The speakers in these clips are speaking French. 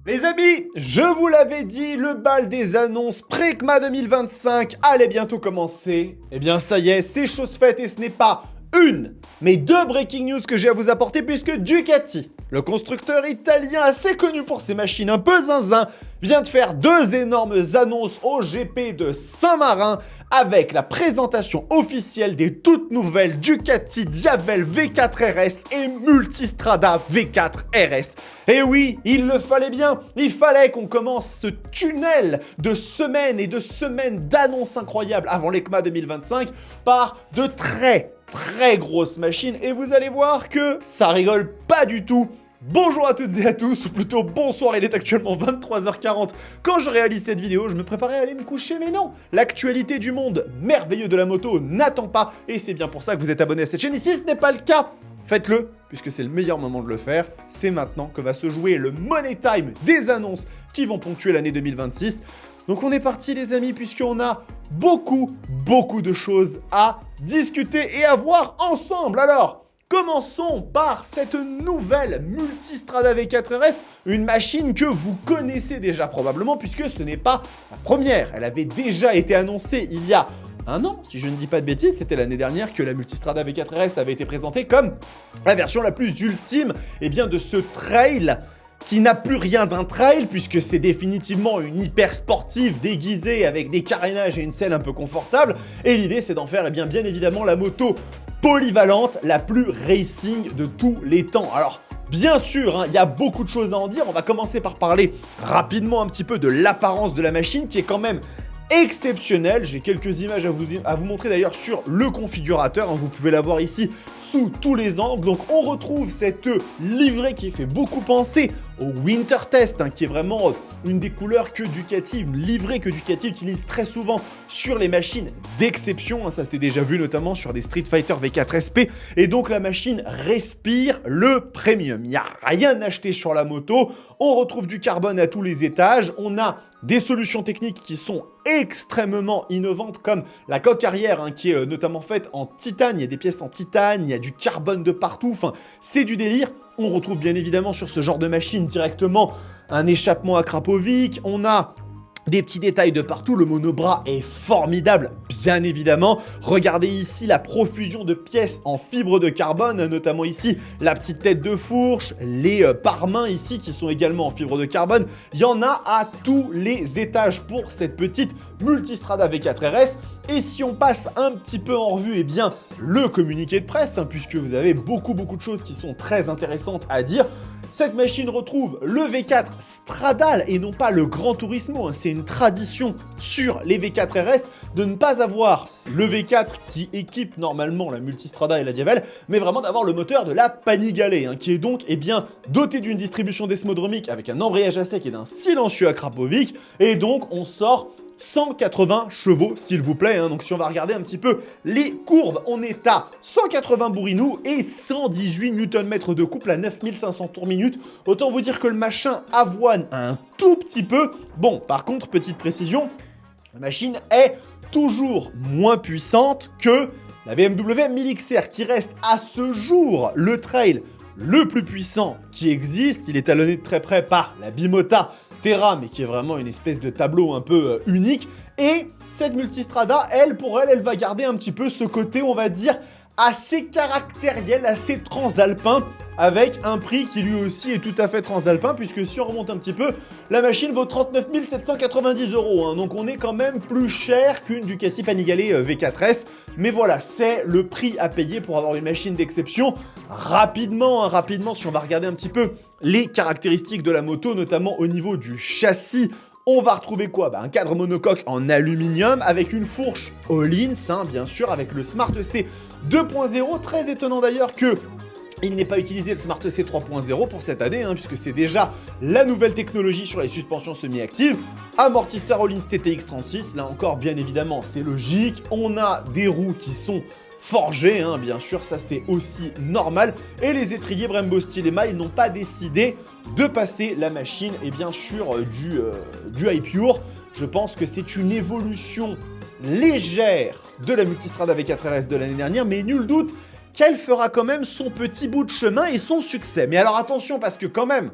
Les amis, je vous l'avais dit, le bal des annonces Precma 2025 allait bientôt commencer. Eh bien ça y est, c'est chose faite et ce n'est pas une, mais deux breaking news que j'ai à vous apporter puisque Ducati, le constructeur italien assez connu pour ses machines un peu zinzin, vient de faire deux énormes annonces au GP de Saint-Marin avec la présentation officielle des toutes nouvelles Ducati Diavel V4 RS et Multistrada V4 RS. Et oui, il le fallait bien, il fallait qu'on commence ce tunnel de semaines et de semaines d'annonces incroyables avant l'EICMA 2025 par de très grosses machines et vous allez voir que ça rigole pas du tout. Bonjour à toutes et à tous, ou plutôt bonsoir, il est actuellement 23h40. Quand je réalise cette vidéo, je me préparais à aller me coucher, mais non, l'actualité du monde merveilleux de la moto n'attend pas, et c'est bien pour ça que vous êtes abonné à cette chaîne, et si ce n'est pas le cas, faites-le, puisque c'est le meilleur moment de le faire, c'est maintenant que va se jouer le money time des annonces qui vont ponctuer l'année 2026. Donc on est parti les amis, puisqu'on a beaucoup de choses à discuter et à voir ensemble. Alors, commençons par cette nouvelle Multistrada V4 RS, une machine que vous connaissez déjà probablement puisque ce n'est pas la première. Elle avait déjà été annoncée il y a un an, si je ne dis pas de bêtises, c'était l'année dernière que la Multistrada V4 RS avait été présentée comme la version la plus ultime de ce trail qui n'a plus rien d'un trail puisque c'est définitivement une hyper sportive déguisée avec des carénages et une selle un peu confortable. Et l'idée c'est d'en faire bien évidemment la moto polyvalente, la plus racing de tous les temps. Alors, bien sûr, il y a beaucoup de choses à en dire. On va commencer par parler rapidement un petit peu de l'apparence de la machine qui est quand même exceptionnelle. J'ai quelques images à vous montrer d'ailleurs sur le configurateur. Vous pouvez la voir ici sous tous les angles. Donc, on retrouve cette livrée qui fait beaucoup penser au Winter Test, qui est vraiment une des couleurs que Ducati, une livrée que Ducati utilise très souvent sur les machines d'exception. Ça s'est déjà vu notamment sur des Street Fighter V4 SP. Et donc la machine respire le premium. Il n'y a rien acheté sur la moto. On retrouve du carbone à tous les étages. On a des solutions techniques qui sont extrêmement innovantes comme la coque arrière qui est notamment faite en titane. Il y a des pièces en titane, il y a du carbone de partout. Enfin, c'est du délire. On retrouve bien évidemment sur ce genre de machine directement un échappement à Krapovic. On a des petits détails de partout, le monobras est formidable, bien évidemment. Regardez ici la profusion de pièces en fibre de carbone, notamment ici la petite tête de fourche, les pare-mains ici qui sont également en fibre de carbone. Il y en a à tous les étages pour cette petite Multistrada V4 RS. Et si on passe un petit peu en revue, le communiqué de presse, puisque vous avez beaucoup de choses qui sont très intéressantes à dire. Cette machine retrouve le V4 Stradale et non pas le Gran Turismo. C'est une tradition sur les V4 RS de ne pas avoir le V4 qui équipe normalement la Multistrada et la Diavel, mais vraiment d'avoir le moteur de la Panigale, qui est donc doté d'une distribution desmodromique avec un embrayage à sec et d'un silencieux à Krapovic. Et donc on sort 180 chevaux s'il vous plaît, donc si on va regarder un petit peu les courbes, on est à 180 bourrinou et 118 Nm de couple à 9500 tours minute. Autant vous dire que le machin avoine un tout petit peu. Bon, par contre, petite précision, la machine est toujours moins puissante que la BMW M1000XR qui reste à ce jour le trail le plus puissant qui existe. Il est talonné de très près par la Bimota Terra, mais qui est vraiment une espèce de tableau un peu unique. Et cette Multistrada, elle va garder un petit peu ce côté, on va dire, assez caractériel, assez transalpin, avec un prix qui lui aussi est tout à fait transalpin, puisque si on remonte un petit peu, la machine vaut 39 790 €. Donc on est quand même plus cher qu'une Ducati Panigale V4S. Mais voilà, c'est le prix à payer pour avoir une machine d'exception. Rapidement, si on va regarder un petit peu les caractéristiques de la moto, notamment au niveau du châssis, on va retrouver quoi? Un cadre monocoque en aluminium avec une fourche Öhlins, bien sûr, avec le Smart C 2.0. Très étonnant d'ailleurs que il n'est pas utilisé le Smart C 3.0 pour cette année, puisque c'est déjà la nouvelle technologie sur les suspensions semi-actives. Amortisseur Öhlins TTX36, là encore, bien évidemment, c'est logique. On a des roues qui sont forgées, bien sûr, ça c'est aussi normal. Et les étriers Brembo Stilema, ils n'ont pas décidé de passer la machine sur du high pure. Je pense que c'est une évolution légère de la Multistrada V4 RS de l'année dernière, mais nul doute qu'elle fera quand même son petit bout de chemin et son succès. Mais alors attention, parce que quand même,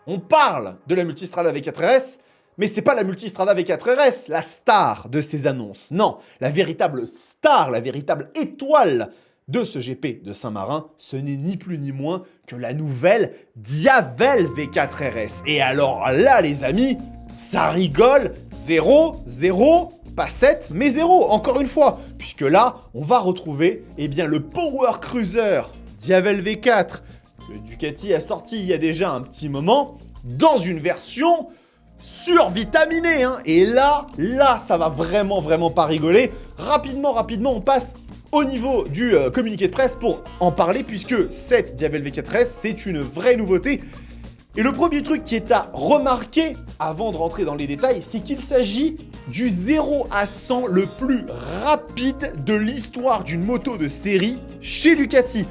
On parle de la Multistrada V4RS, mais c'est pas la Multistrada V4RS, la star de ces annonces. Non, la véritable star, la véritable étoile de ce GP de Saint-Marin, ce n'est ni plus ni moins que la nouvelle Diavel V4RS. Et alors là, les amis, ça rigole, 0, 0, pas 7, mais 0, encore une fois. Puisque là, on va retrouver le Power Cruiser Diavel V4 que Ducati a sorti il y a déjà un petit moment, dans une version survitaminée. Et là, ça va vraiment pas rigoler. Rapidement, on passe au niveau du communiqué de presse pour en parler, puisque cette Diavel V4S, c'est une vraie nouveauté. Et le premier truc qui est à remarquer, avant de rentrer dans les détails, c'est qu'il s'agit du 0 à 100 le plus rapide de l'histoire d'une moto de série chez Ducati.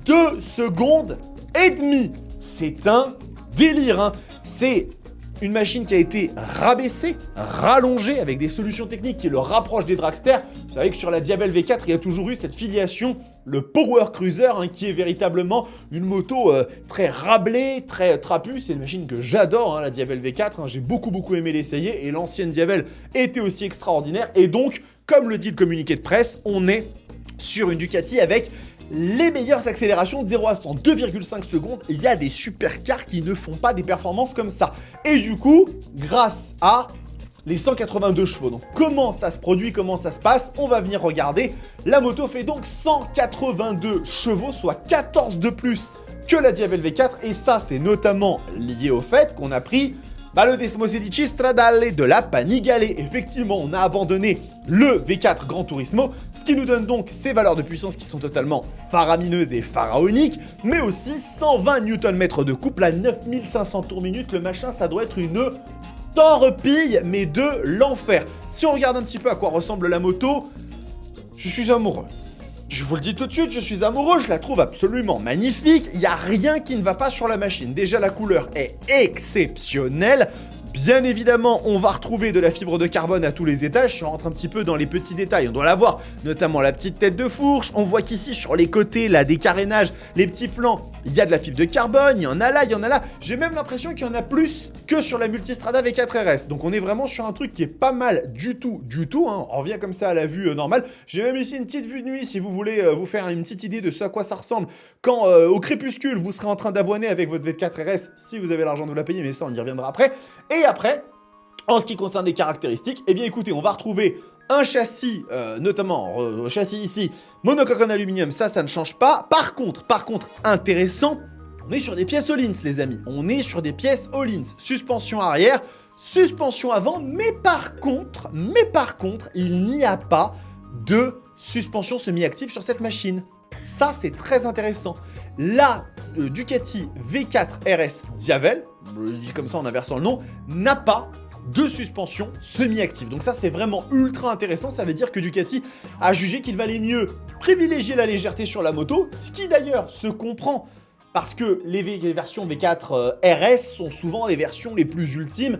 2 secondes et demie. C'est un délire. C'est une machine qui a été rabaissée, rallongée avec des solutions techniques qui le rapprochent des dragsters. Vous savez que sur la Diavel V4, il y a toujours eu cette filiation, le Power Cruiser, qui est véritablement une moto très rablée, très trapue. C'est une machine que j'adore, la Diavel V4. J'ai beaucoup aimé l'essayer et l'ancienne Diavel était aussi extraordinaire. Et donc, comme le dit le communiqué de presse, on est sur une Ducati avec les meilleures accélérations de 0 à 100, 2,5 secondes. Il y a des supercars qui ne font pas des performances comme ça. Et du coup, grâce à les 182 chevaux. Donc comment ça se produit, comment ça se passe, on va venir regarder. La moto fait donc 182 chevaux, soit 14 de plus que la Diavel V4. Et ça, c'est notamment lié au fait qu'on a pris le Desmosedici Stradale de la Panigale. Effectivement, on a abandonné le V4 Gran Turismo, ce qui nous donne donc ces valeurs de puissance qui sont totalement faramineuses et pharaoniques, mais aussi 120 Nm de couple à 9500 tours minute. Le machin, ça doit être une torpille, mais de l'enfer. Si on regarde un petit peu à quoi ressemble la moto, je suis amoureux. Je vous le dis tout de suite, je suis amoureux, je la trouve absolument magnifique. Il n'y a rien qui ne va pas sur la machine. Déjà, la couleur est exceptionnelle. Bien évidemment, on va retrouver de la fibre de carbone à tous les étages. Si on rentre un petit peu dans les petits détails, on doit la voir, notamment la petite tête de fourche. On voit qu'ici, sur les côtés, là, des carénages, les petits flancs, il y a de la fibre de carbone, il y en a là, il y en a là. J'ai même l'impression qu'il y en a plus que sur la Multistrada V4RS. Donc on est vraiment sur un truc qui est pas mal du tout. On revient comme ça à la vue normale. J'ai même ici une petite vue de nuit si vous voulez vous faire une petite idée de ce à quoi ça ressemble quand au crépuscule, vous serez en train d'avoiner avec votre V4RS si vous avez l'argent de vous la payer, mais ça on y reviendra après. Et après, en ce qui concerne les caractéristiques, écoutez, on va retrouver un châssis, notamment châssis ici, monocoque en aluminium, ça ne change pas. Par contre, intéressant, on est sur des pièces Öhlins, les amis. On est sur des pièces Öhlins. Suspension arrière, suspension avant, mais par contre, il n'y a pas de suspension semi-active sur cette machine. Ça, c'est très intéressant. La Ducati V4 RS Diavel, je le dis comme ça en inversant le nom, n'a pas de suspension semi-active. Donc ça, c'est vraiment ultra intéressant. Ça veut dire que Ducati a jugé qu'il valait mieux privilégier la légèreté sur la moto, ce qui d'ailleurs se comprend parce que les versions V4 RS sont souvent les versions les plus ultimes.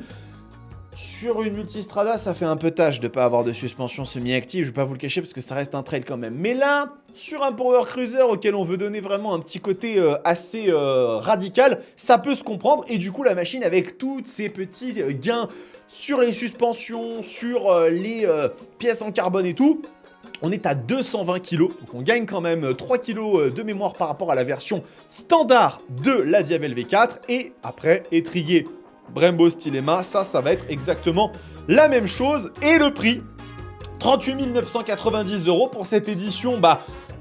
Sur une Multistrada, ça fait un peu tâche de ne pas avoir de suspension semi-active, je ne vais pas vous le cacher parce que ça reste un trail quand même. Mais là, sur un Power Cruiser auquel on veut donner vraiment un petit côté assez radical, ça peut se comprendre. Et du coup, la machine avec tous ces petits gains sur les suspensions, sur les pièces en carbone et tout, on est à 220 kg, donc on gagne quand même 3 kg de mémoire par rapport à la version standard de la Diavel V4. Et après, étrier Brembo Stilema, ça va être exactement la même chose. Et le prix, 38 990 € pour cette édition,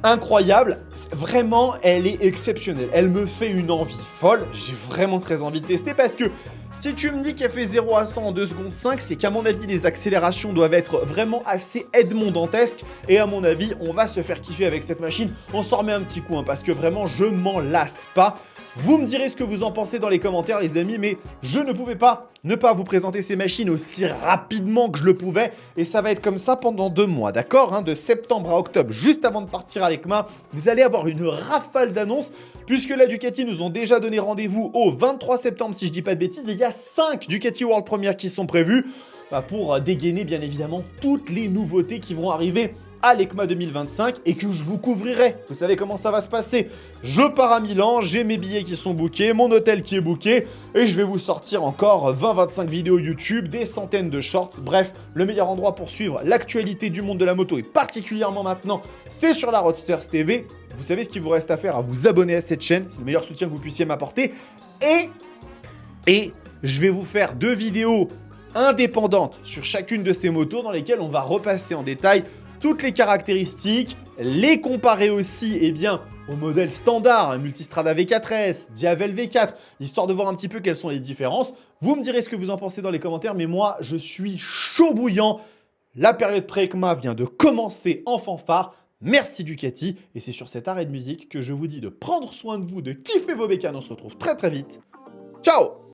incroyable. Vraiment, elle est exceptionnelle. Elle me fait une envie folle. J'ai vraiment très envie de tester parce que si tu me dis qu'elle fait 0 à 100 en 2 secondes 5, c'est qu'à mon avis, les accélérations doivent être vraiment assez edmondantesques. Et à mon avis, on va se faire kiffer avec cette machine. On s'en remet un petit coup, parce que vraiment, je m'en lasse pas. Vous me direz ce que vous en pensez dans les commentaires, les amis, mais je ne pouvais pas ne pas vous présenter ces machines aussi rapidement que je le pouvais. Et ça va être comme ça pendant 2 mois, d'accord, de septembre à octobre, juste avant de partir à l'ECMA. Vous allez avoir une rafale d'annonces, puisque la Ducati nous ont déjà donné rendez-vous au 23 septembre, si je dis pas de bêtises. Et il y a 5 Ducati World Premiere qui sont prévues pour dégainer, bien évidemment, toutes les nouveautés qui vont arriver à l'ECMA 2025 et que je vous couvrirai. Vous savez comment ça va se passer. Je pars à Milan, j'ai mes billets qui sont bookés, mon hôtel qui est booké et je vais vous sortir encore 20-25 vidéos YouTube, des centaines de shorts. Bref, le meilleur endroit pour suivre l'actualité du monde de la moto et particulièrement maintenant, c'est sur la Roadsters TV. Vous savez ce qu'il vous reste à faire, à vous abonner à cette chaîne. C'est le meilleur soutien que vous puissiez m'apporter. Et je vais vous faire 2 vidéos indépendantes sur chacune de ces motos dans lesquelles on va repasser en détail toutes les caractéristiques, les comparer aussi au modèle standard, Multistrada V4S, Diavel V4, histoire de voir un petit peu quelles sont les différences. Vous me direz ce que vous en pensez dans les commentaires, mais moi, je suis chaud bouillant. La période pré-ECMA vient de commencer en fanfare. Merci Ducati, et c'est sur cet arrêt de musique que je vous dis de prendre soin de vous, de kiffer vos bécanes. On se retrouve très très vite. Ciao!